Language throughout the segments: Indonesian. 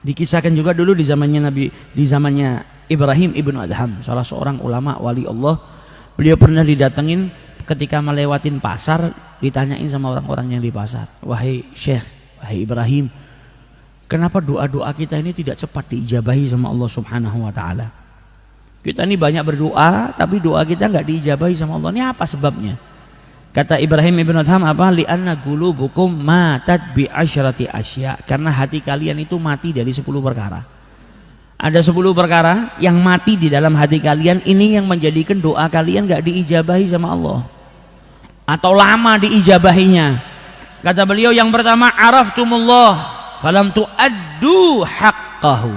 Dikisahkan juga dulu di zamannya Ibrahim ibnu Adham, salah seorang ulama wali Allah. Beliau pernah didatengin ketika melewatin pasar, ditanyain sama orang-orang yang di pasar, wahai Syekh, wahai Ibrahim, kenapa doa-doa kita ini tidak cepat diijabahi sama Allah Subhanahu wa ta'ala? Kita ini banyak berdoa tapi doa kita nggak diijabahi sama Allah. Ini apa sebabnya? Kata Ibrahim ibn Adham apa? Li'anna qulubukum matat bi asyrati asya. Karena hati kalian itu mati dari 10 perkara. Ada 10 perkara yang mati di dalam hati kalian, ini yang menjadikan doa kalian nggak diijabahi sama Allah, atau lama diijabahinya. Kata beliau, yang pertama, araftumullah falam tu'addu haqqahu.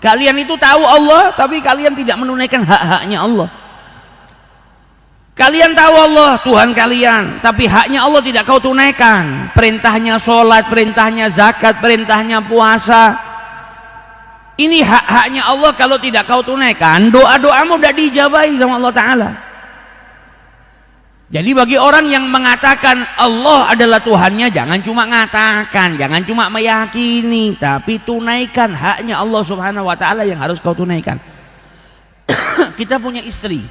Kalian itu tahu Allah tapi kalian tidak menunaikan hak-haknya Allah. Kalian tahu Allah Tuhan kalian, tapi haknya Allah tidak kau tunaikan. Perintahnya sholat, perintahnya zakat, perintahnya puasa, ini hak-haknya Allah. Kalau tidak kau tunaikan, doa-doamu tidak diijabahi sama Allah Ta'ala. Jadi bagi orang yang mengatakan Allah adalah Tuhannya, jangan cuma ngatakan, jangan cuma meyakini, tapi tunaikan haknya Allah Subhanahu wa Ta'ala yang harus kau tunaikan. Kita punya istri,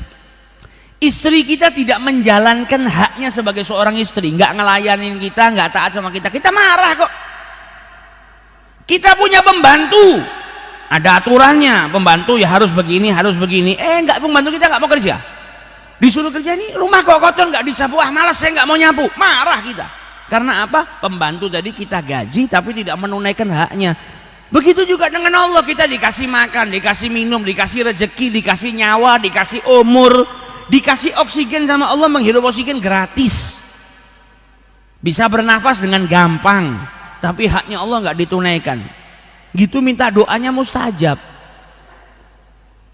istri kita tidak menjalankan haknya sebagai seorang istri, nggak ngelayanin kita, nggak taat sama kita, kita marah kok. Kita punya pembantu, ada aturannya, pembantu ya harus begini, harus begini. Nggak, pembantu kita nggak mau kerja, disuruh kerja nih, rumah kok kotor nggak disapu, malas saya nggak mau nyapu, marah kita. Karena apa? Pembantu tadi kita gaji tapi tidak menunaikan haknya. Begitu juga dengan Allah, kita dikasih makan, dikasih minum, dikasih rezeki, dikasih nyawa, dikasih umur, dikasih oksigen sama Allah, menghirup oksigen gratis, bisa bernafas dengan gampang, tapi haknya Allah nggak ditunaikan. Gitu minta doanya mustajab,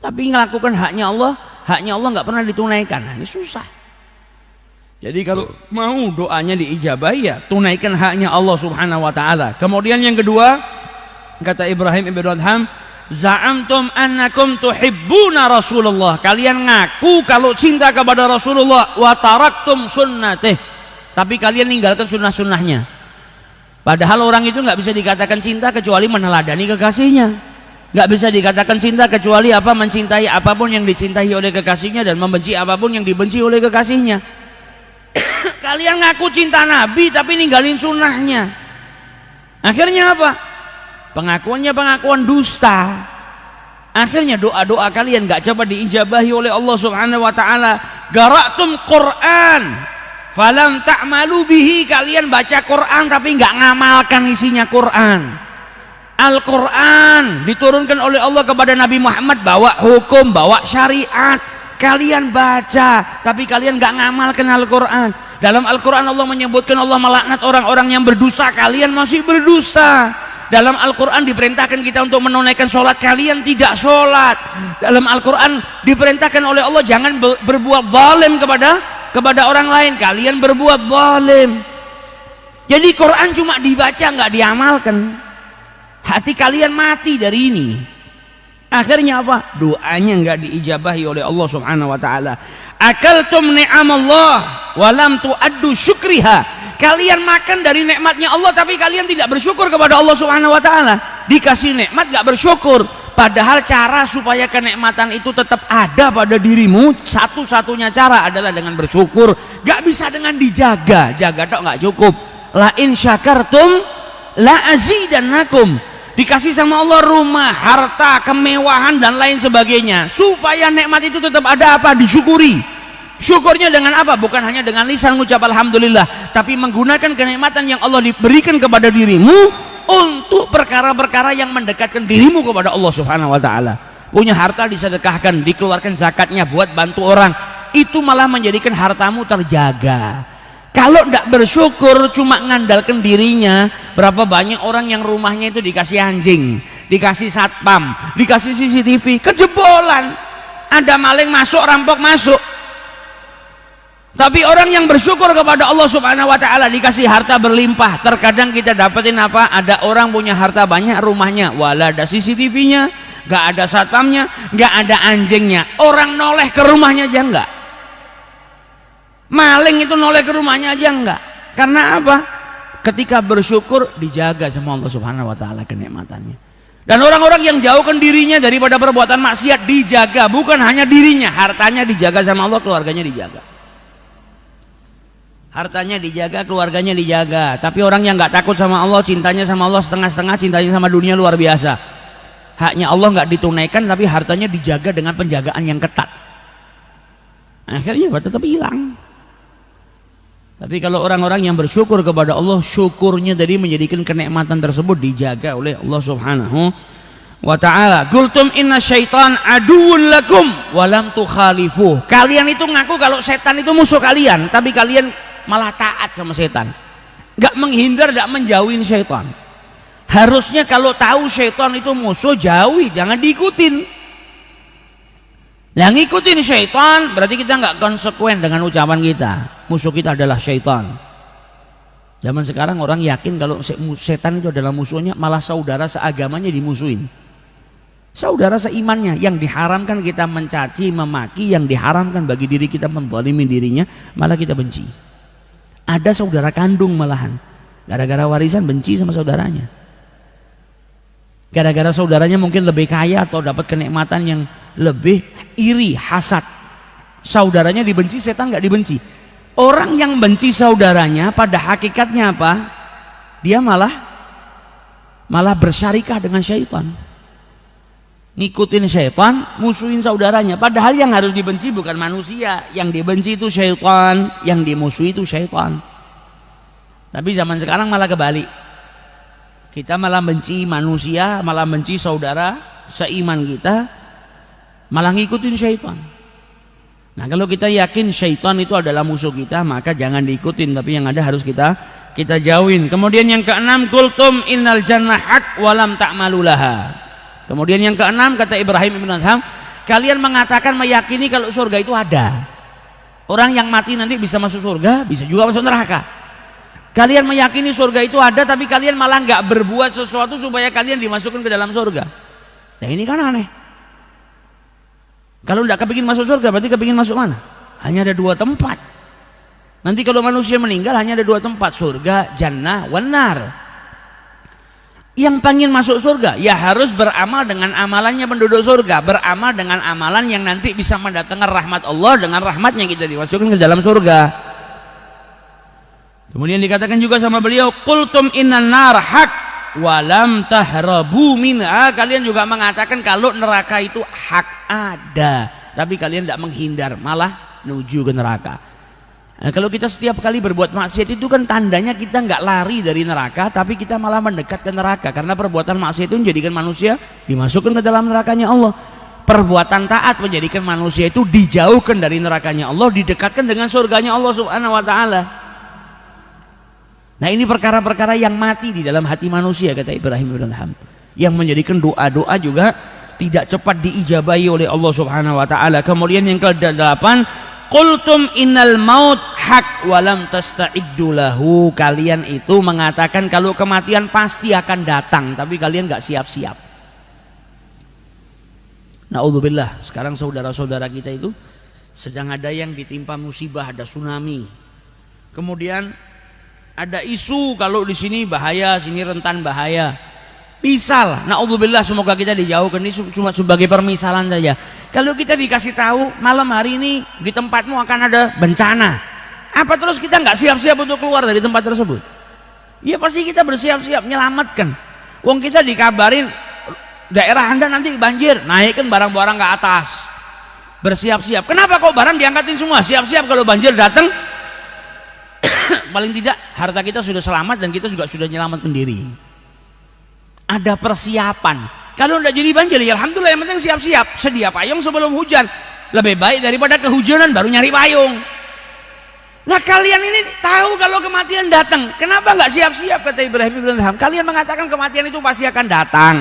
tapi ngelakukan haknya Allah nggak pernah ditunaikan. Nah, ini susah. Jadi kalau mau doanya diijabahi, ya tunaikan haknya Allah Subhanahu wa Ta'ala. Kemudian yang kedua, kata Ibrahim ibn Adham, za'amtum annakum tuhibbuna Rasulullah. Kalian ngaku kalau cinta kepada Rasulullah, wa taraktum sunnatih, tapi kalian ninggalkan sunnah-sunnahnya. Padahal orang itu nggak bisa dikatakan cinta kecuali meneladani kekasihnya. Nggak bisa dikatakan cinta kecuali apa? Mencintai apapun yang dicintai oleh kekasihnya dan membenci apapun yang dibenci oleh kekasihnya. Kalian ngaku cinta Nabi tapi ninggalin sunnahnya. Akhirnya apa? Pengakuannya pengakuan dusta. Akhirnya doa-doa kalian nggak cepat diijabahi oleh Allah Subhanahu wa Ta'ala. Qara'tum Quran falam ta'malu bihi. Kalian baca Quran tapi nggak ngamalkan isinya Quran. Al-Quran diturunkan oleh Allah kepada Nabi Muhammad, bawa hukum, bawa syariat. Kalian baca tapi kalian nggak ngamalkan Al-Quran. Dalam Al-Quran Allah menyebutkan Allah melaknat orang-orang yang berdusta, kalian masih berdusta. Dalam Al-Quran diperintahkan kita untuk menunaikan sholat, kalian tidak sholat. Dalam Al-Quran diperintahkan oleh Allah jangan berbuat zalim kepada orang lain, kalian berbuat zalim. Jadi Quran cuma dibaca nggak diamalkan. Hati kalian mati dari ini. Akhirnya apa? Doanya nggak diijabahi oleh Allah Subhanahu wa Ta'ala. Akaltum ni'amallah walam tu'addu syukriha. Kalian makan dari nikmatnya Allah tapi kalian tidak bersyukur kepada Allah Subhanahu wa Ta'ala. Dikasih nikmat nggak bersyukur, padahal cara supaya kenikmatan itu tetap ada pada dirimu, satu-satunya cara adalah dengan bersyukur. Nggak bisa dengan dijaga, jaga tok nggak cukup. La in syakartum la azidannakum. Dikasih sama Allah rumah, harta, kemewahan dan lain sebagainya, supaya nikmat itu tetap ada apa? Disyukuri. Syukurnya dengan apa? Bukan hanya dengan lisan mengucap alhamdulillah, tapi menggunakan kenikmatan yang Allah diberikan kepada dirimu untuk perkara-perkara yang mendekatkan dirimu kepada Allah Subhanahu wa Ta'ala. Punya harta disedekahkan, dikeluarkan zakatnya buat bantu orang, itu malah menjadikan hartamu terjaga. Kalau tidak bersyukur cuma ngandalkan dirinya, berapa banyak orang yang rumahnya itu dikasih anjing, dikasih satpam, dikasih CCTV, kejebolan, ada maling masuk, rampok masuk. Tapi orang yang bersyukur kepada Allah Subhanahu wa Ta'ala dikasih harta berlimpah. Terkadang kita dapetin apa? Ada orang punya harta banyak, rumahnya wala ada CCTV-nya, nggak ada satpamnya, nggak ada anjingnya, orang noleh ke rumahnya aja enggak. Maling itu noleh ke rumahnya aja enggak. Karena apa? Ketika bersyukur dijaga sama Allah Subhanahu wa Ta'ala kenikmatannya. Dan orang-orang yang jauhkan dirinya daripada perbuatan maksiat dijaga, bukan hanya dirinya, hartanya dijaga sama Allah, keluarganya dijaga. Hartanya dijaga, keluarganya dijaga. Tapi orang yang nggak takut sama Allah, cintanya sama Allah setengah-setengah, cintanya sama dunia luar biasa. Haknya Allah nggak ditunaikan, tapi hartanya dijaga dengan penjagaan yang ketat. Akhirnya tetap hilang. Tapi kalau orang-orang yang bersyukur kepada Allah, syukurnya tadi menjadikan kenikmatan tersebut dijaga oleh Allah Subhanahu wa ta'ala. Qultum inna syaitan aduun lakum walam tukhalifuh. Kalian itu ngaku kalau setan itu musuh kalian, tapi kalian malah taat sama setan. Gak menghindar, gak menjauhin syaitan. Harusnya kalau tahu syaitan itu musuh, jauhi, jangan diikutin. Yang ngikutin syaitan berarti kita nggak konsekuen dengan ucapan kita. Musuh kita adalah syaitan. Zaman sekarang orang yakin kalau setan itu adalah musuhnya, malah saudara seagamanya dimusuhin. Saudara seimannya yang diharamkan kita mencaci, memaki, yang diharamkan bagi diri kita menzalimi dirinya, malah kita benci. Ada saudara kandung malahan, gara-gara warisan benci sama saudaranya. Gara-gara saudaranya mungkin lebih kaya atau dapat kenikmatan yang lebih, iri, hasad. Saudaranya dibenci, setan nggak dibenci. Orang yang benci saudaranya pada hakikatnya apa? Dia malah bersyarikah dengan syaitan. Ngikutin syaitan, musuhin saudaranya. Padahal yang harus dibenci bukan manusia, yang dibenci itu syaitan, yang dimusuhi itu syaitan. Tapi zaman sekarang malah kebalik. Kita malah benci manusia, malah benci saudara seiman kita, malah ngikutin syaitan. Nah, kalau kita yakin syaitan itu adalah musuh kita, maka jangan diikutin, tapi yang ada harus kita jauhin. Kemudian yang keenam, qultum innal jannah haq walam ta'malulaha. Kemudian yang keenam, kata Ibrahim ibn Adham, kalian mengatakan meyakini kalau surga itu ada. Orang yang mati nanti bisa masuk surga, bisa juga masuk neraka. Kalian meyakini surga itu ada, tapi kalian malah nggak berbuat sesuatu supaya kalian dimasukkan ke dalam surga. Nah, ini kan aneh. Kalau nggak kepingin masuk surga, berarti kepingin masuk mana? Hanya ada dua tempat. Nanti kalau manusia meninggal hanya ada dua tempat, surga, jannah, wanar. Yang pengen masuk surga, ya harus beramal dengan amalannya penduduk surga, beramal dengan amalan yang nanti bisa mendatangkan rahmat Allah, dengan rahmatnya kita dimasukkan ke dalam surga. Kemudian dikatakan juga sama beliau, qultum innan nar haq walam tahrabu minha. Kalian juga mengatakan kalau neraka itu hak ada, tapi kalian tidak menghindar, malah menuju ke neraka. Nah, kalau kita setiap kali berbuat maksiat itu kan tandanya kita nggak lari dari neraka, tapi kita malah mendekat ke neraka, karena perbuatan maksiat itu menjadikan manusia dimasukkan ke dalam nerakanya Allah. Perbuatan taat menjadikan manusia itu dijauhkan dari nerakanya Allah, didekatkan dengan surganya Allah Subhanahu wa ta'ala. Nah, ini perkara-perkara yang mati di dalam hati manusia, kata Ibrahim bin Adham, yang menjadikan doa-doa juga tidak cepat diijabahi oleh Allah Subhanahu wa ta'ala. Kemudian yang ke-8, qultum innal maut haq walam tasta'iddu lahu. Kalian itu mengatakan kalau kematian pasti akan datang, tapi kalian nggak siap-siap. Na'udzubillah, sekarang saudara-saudara kita itu sedang ada yang ditimpa musibah, ada tsunami. Kemudian ada isu kalau di sini bahaya, sini rentan bahaya. Misal, na'udzubillah, semoga kita dijauhkan, ini cuma sebagai permisalan saja. Kalau kita dikasih tahu malam hari ini di tempatmu akan ada bencana, apa terus kita nggak siap-siap untuk keluar dari tempat tersebut? Ya pasti kita bersiap-siap menyelamatkan. Wong kita dikabarin daerah Anda nanti banjir, naikkan barang-barang ke atas, bersiap-siap. Kenapa kok barang diangkatin semua? Siap-siap kalau banjir datang. Paling tidak harta kita sudah selamat dan kita juga sudah menyelamatkan diri. Ada persiapan. Kalau tidak jadi banjir, ya alhamdulillah, yang penting siap-siap, sedia payung sebelum hujan. Lebih baik daripada kehujanan baru nyari payung. Nah, kalian ini tahu kalau kematian datang, kenapa nggak siap-siap? Kata Ibrahim bin Adham, kalian mengatakan kematian itu pasti akan datang.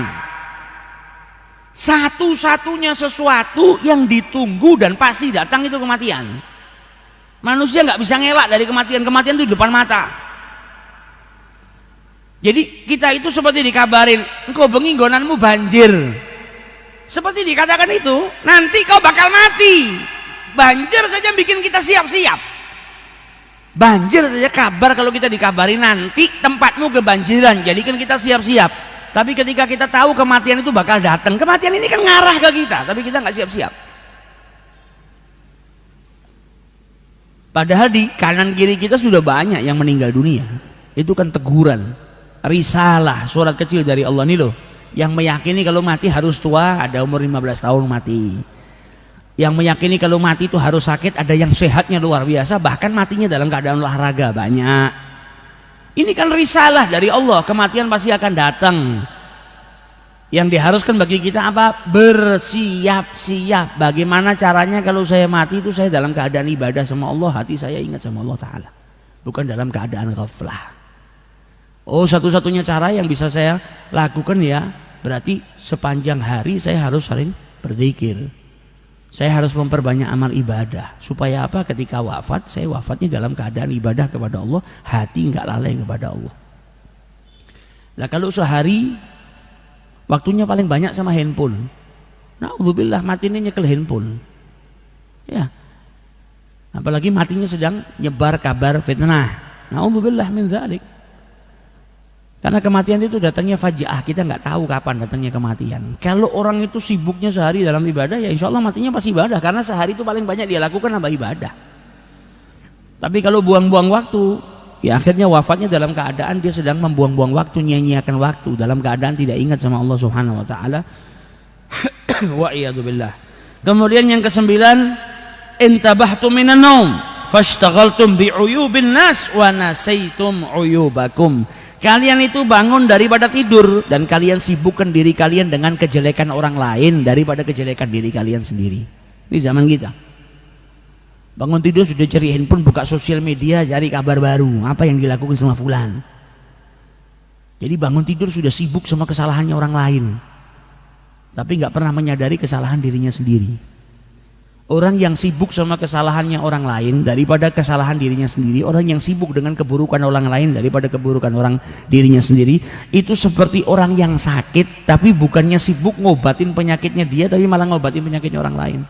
Satu-satunya sesuatu yang ditunggu dan pasti datang itu kematian. Manusia nggak bisa ngelak dari kematian. Kematian itu di depan mata. Jadi kita itu seperti dikabarin, engkau bengi nggonanmu banjir. Seperti dikatakan itu, nanti kau bakal mati. Banjir saja bikin kita siap-siap. Banjir saja kabar, kalau kita dikabari nanti tempatmu kebanjiran, jadikan kita siap-siap. Tapi ketika kita tahu kematian itu bakal datang, kematian ini kan ngarah ke kita, tapi kita nggak siap-siap. Padahal di kanan kiri kita sudah banyak yang meninggal dunia. Itu kan teguran, risalah, surat kecil dari Allah nih loh, yang meyakini kalau mati harus tua, ada umur 15 tahun mati. Yang meyakini kalau mati itu harus sakit, ada yang sehatnya luar biasa, bahkan matinya dalam keadaan olahraga banyak. Ini kan risalah dari Allah, kematian pasti akan datang. Yang diharuskan bagi kita apa? Bersiap-siap. Bagaimana caranya kalau saya mati itu saya dalam keadaan ibadah sama Allah, hati saya ingat sama Allah Ta'ala, bukan dalam keadaan ghaflah. Oh, satu-satunya cara yang bisa saya lakukan ya berarti sepanjang hari saya harus sering berzikir. Saya harus memperbanyak amal ibadah. Supaya apa? Ketika wafat, saya wafatnya dalam keadaan ibadah kepada Allah, hati nggak lalai kepada Allah. Nah kalau sehari waktunya paling banyak sama handphone, na'udzubillah, mati ini nyekel handphone. Ya, apalagi matinya sedang nyebar kabar fitnah. Na'udzubillah min dzalik. Karena kematian itu datangnya fajiah, kita nggak tahu kapan datangnya kematian. Kalau orang itu sibuknya sehari dalam ibadah, ya insya Allah matinya pasti ibadah, karena sehari itu paling banyak dia lakukan apa? Ibadah. Tapi kalau buang-buang waktu, ya akhirnya wafatnya dalam keadaan dia sedang membuang-buang waktu, nyanyiakan waktu, dalam keadaan tidak ingat sama Allah Subhanahu Wa Taala. Wa iyadu billah. Kemudian yang kesembilan, intabahtum minan naum fashtaghaltum bi'uyubin nas wa nasaitum uyubakum. Kalian itu bangun daripada tidur dan kalian sibukkan diri kalian dengan kejelekan orang lain daripada kejelekan diri kalian sendiri. Ini zaman kita. Bangun tidur sudah cari handphone, buka sosial media, cari kabar baru, apa yang dilakukan sama fulan. Jadi bangun tidur sudah sibuk sama kesalahannya orang lain, tapi nggak pernah menyadari kesalahan dirinya sendiri. Orang yang sibuk sama kesalahannya orang lain daripada kesalahan dirinya sendiri, orang yang sibuk dengan keburukan orang lain daripada keburukan orang dirinya sendiri, itu seperti orang yang sakit tapi bukannya sibuk ngobatin penyakitnya dia, tapi malah ngobatin penyakitnya orang lain.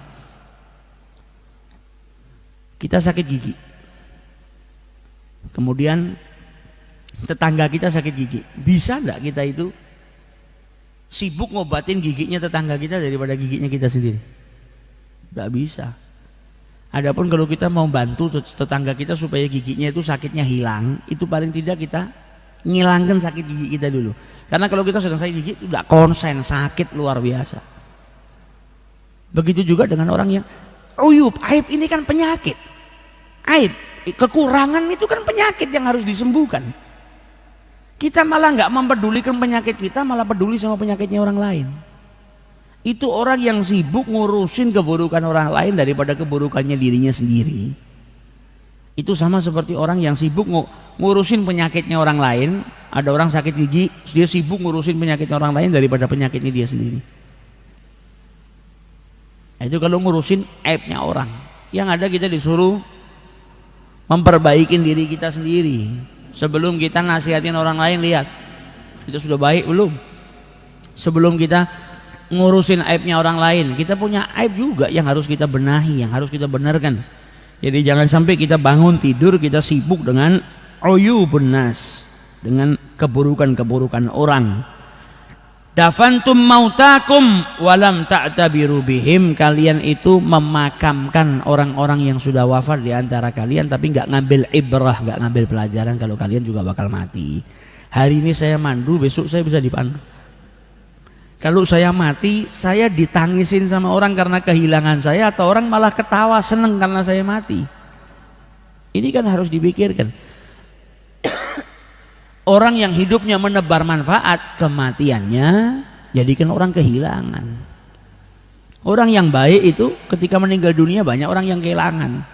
Kita sakit gigi, kemudian tetangga kita sakit gigi, bisa enggak kita itu sibuk ngobatin giginya tetangga kita daripada giginya kita sendiri? Nggak bisa. Adapun kalau kita mau bantu tetangga kita supaya giginya itu sakitnya hilang, itu paling tidak kita ngilangkan sakit gigi kita dulu. Karena kalau kita sedang sakit gigi itu nggak konsen, sakit luar biasa. Begitu juga dengan orang yang uyub, aib ini kan penyakit. Aib, kekurangan itu kan penyakit yang harus disembuhkan. Kita malah nggak mempedulikan penyakit kita, malah peduli sama penyakitnya orang lain. Itu orang yang sibuk ngurusin keburukan orang lain daripada keburukannya dirinya sendiri. Itu sama seperti orang yang sibuk ngurusin penyakitnya orang lain. Ada orang sakit gigi, dia sibuk ngurusin penyakitnya orang lain daripada penyakitnya dia sendiri. Itu kalau ngurusin aibnya orang. Yang ada kita disuruh memperbaikin diri kita sendiri. Sebelum kita nasihatin orang lain, lihat kita sudah baik belum. Sebelum kita ngurusin aibnya orang lain, kita punya aib juga yang harus kita benahi, yang harus kita benarkan. Jadi jangan sampai kita bangun tidur kita sibuk dengan uyubun nas, dengan keburukan-keburukan orang. Dafantum mautakum walam ta'tabiru bihim, kalian itu memakamkan orang-orang yang sudah wafat di antara kalian tapi nggak ngambil ibrah, nggak ngambil pelajaran kalau kalian juga bakal mati. Hari ini saya mandu, besok saya bisa dipandu. Kalau saya mati, saya ditangisin sama orang karena kehilangan saya, atau orang malah ketawa seneng karena saya mati. Ini kan harus dipikirkan. Orang yang hidupnya menebar manfaat, kematiannya jadikan orang kehilangan. Orang yang baik itu ketika meninggal dunia banyak orang yang kehilangan.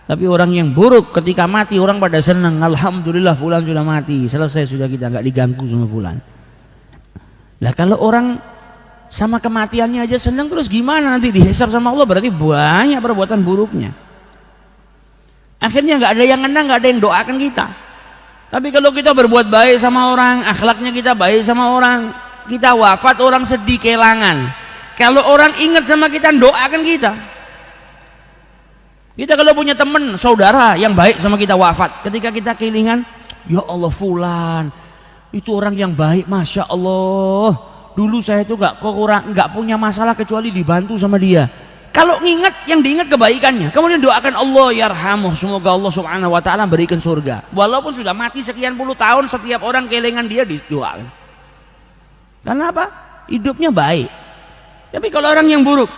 Tapi orang yang buruk ketika mati orang pada seneng, alhamdulillah fulan sudah mati, selesai sudah, kita nggak diganggu sama fulan. Lah kalau orang sama kematiannya aja senang, terus gimana nanti dihisab sama Allah? Berarti banyak perbuatan buruknya. Akhirnya nggak ada yang ngenang, nggak ada yang doakan kita. Tapi kalau kita berbuat baik sama orang, akhlaknya kita baik sama orang, kita wafat orang sedih kehilangan. Kalau orang ingat sama kita, doakan kita. Kita kalau punya teman, saudara yang baik sama kita wafat, ketika kita kehilangan, ya Allah fulan itu orang yang baik, masya Allah. Dulu saya itu nggak punya masalah kecuali dibantu sama dia. Kalau nginget, yang diingat kebaikannya, kemudian doakan Allah yarhamuh, semoga Allah subhanahu wa ta'ala berikan surga. Walaupun sudah mati sekian puluh tahun, setiap orang kelingan dia didoakan. Karena apa? Hidupnya baik. Tapi kalau orang yang buruk,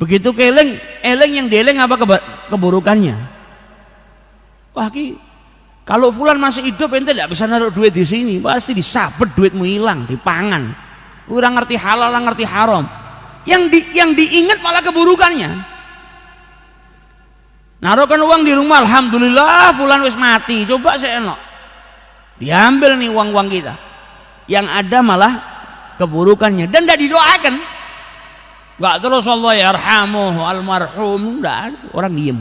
begitu keleng yang deleng apa keburukannya. Wah, kalau fulan masih hidup ente tidak bisa naruh duit di sini, pasti disabet duitmu hilang, dipangan. Kurang ngerti halal, ngerti haram. Yang diingat malah keburukannya. Naruhkan uang di rumah, alhamdulillah fulan wis mati, coba saya enak. Diambil nih uang-uang kita. Yang ada malah keburukannya dan tidak didoakan. Enggak terus Allah yarhamuh almarhum, enggak, orang diem.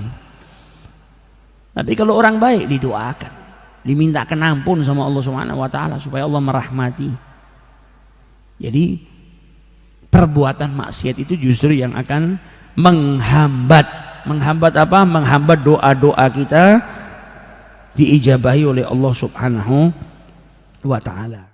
Tapi kalau orang baik didoakan, dimintakan ampun sama Allah Subhanahu wa taala supaya Allah merahmati. Jadi perbuatan maksiat itu justru yang akan menghambat apa? Menghambat doa-doa kita diijabahi oleh Allah Subhanahu wa taala.